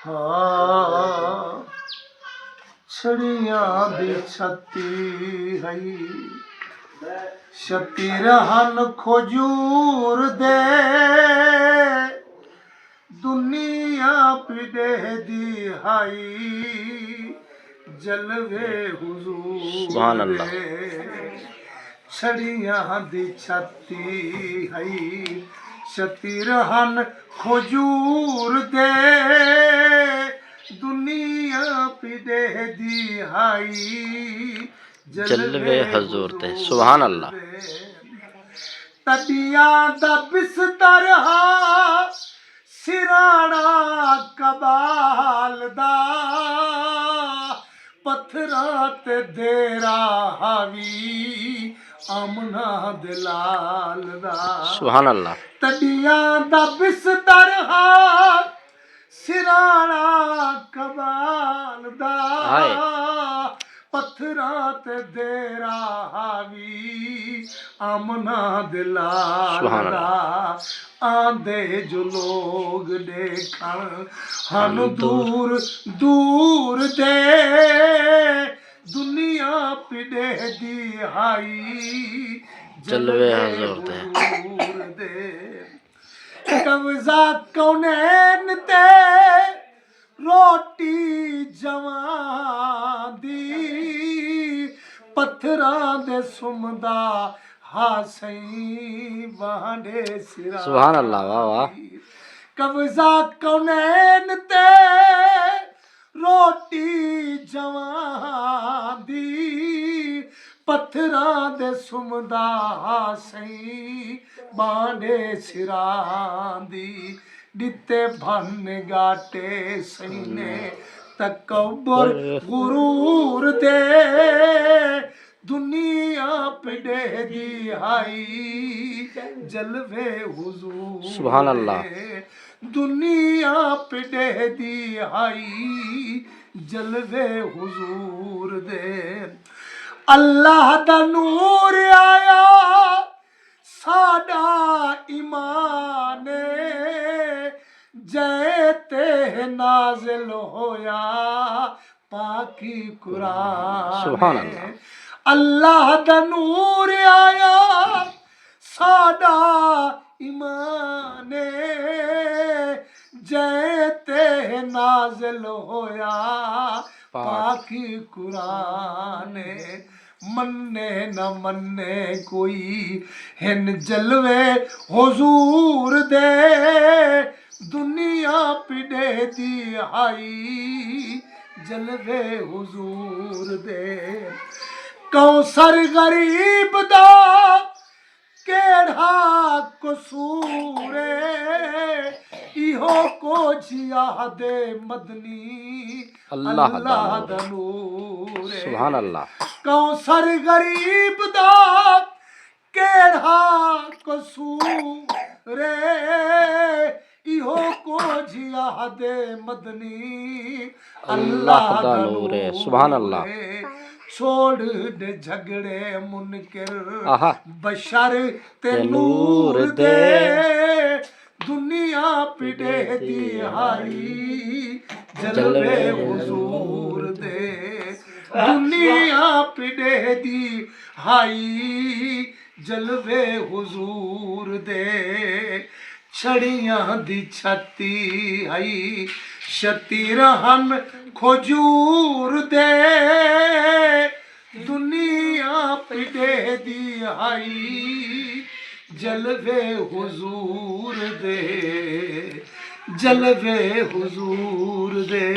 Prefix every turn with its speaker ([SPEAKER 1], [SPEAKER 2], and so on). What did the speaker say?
[SPEAKER 1] हाँ छड़ियां दी छत्ती हई छत्ती रहन खोजूर दे दुनिया पिडे दी हाई जलवे
[SPEAKER 2] सुभान
[SPEAKER 1] हुजूर
[SPEAKER 2] अल्लाह।
[SPEAKER 1] दे छड़ियां दी छत्ती हई छत्ती रहन खोजूर दे दुनिया पिडे दी हाई
[SPEAKER 2] जलवे हजूर ते सुभान अल्लाह।
[SPEAKER 1] तदियां दा बिस्तर हा सिराना कबाल दा पत्थरां ते देरा हावी आमना दलाल दा
[SPEAKER 2] सुभान अल्लाह।
[SPEAKER 1] तदियां दा बिस्तर हा सिराना कबाल दा
[SPEAKER 2] हाय
[SPEAKER 1] पत्थरां ते देरा हावी आमना दलाल
[SPEAKER 2] सुभान
[SPEAKER 1] दा आंदे जो लोग देखण हन दूर दूर दे दुनिया पिडे दी हाई
[SPEAKER 2] जलवे हजूर ते
[SPEAKER 1] हुजूर दे कब्जा कौनैन ते रोटी जवां दी पत्थरां दे सुमदा हासई बांडे सिरा
[SPEAKER 2] सुभान अल्लाह। वाह वाह।
[SPEAKER 1] कब्जा कौनैन ते रोटी जवां दी पत्थरां दे सुमदा हासई बांडे सिरां दी दिते भन गाटे सईने तकबर गुरूर दे दुनिया पिडे दी हाई जलवे हुजूर
[SPEAKER 2] सुभान अल्लाह।
[SPEAKER 1] दे दुनिया पिडे दी हाई जलवे हुजूर दे अल्लाह दा नूर आया साडा ईमान जै ते नाज़िल होया पाकी कुरान
[SPEAKER 2] सुभान अल्लाह।
[SPEAKER 1] अल्लाह दा नूर आया साडा ईमान जै ते नाज़िल होया पाकी कुरान मन्ने न मन्ने कोई हिन जलवे हुजूर दे दुनिया पिडे दी हाई जलवे हुजूर दे कौसर गरीब दा केड़ा कसूर इहो को जिया दे मदनी
[SPEAKER 2] अल्लाह
[SPEAKER 1] दा नूर
[SPEAKER 2] सुभान अल्लाह।
[SPEAKER 1] कौसर गरीब दा केड़ा कसूर इहो को जिया दे मदनी
[SPEAKER 2] अल्लाह दा नूर सुभान अल्लाह।
[SPEAKER 1] छोड़ दे झगड़े मुनकर
[SPEAKER 2] आहा
[SPEAKER 1] बशर ते नूर दे दुनिया पिडे दी हाई जलवे हुजूर दे दुनिया पिडे दी हाई जलवे हुजूर दे छड़ियां दी छत्ती हई छत्ती रहन खोजूर दे दुनिया पिडे दी हाई जलवे हुजूर दे जलवे हुजूर दे।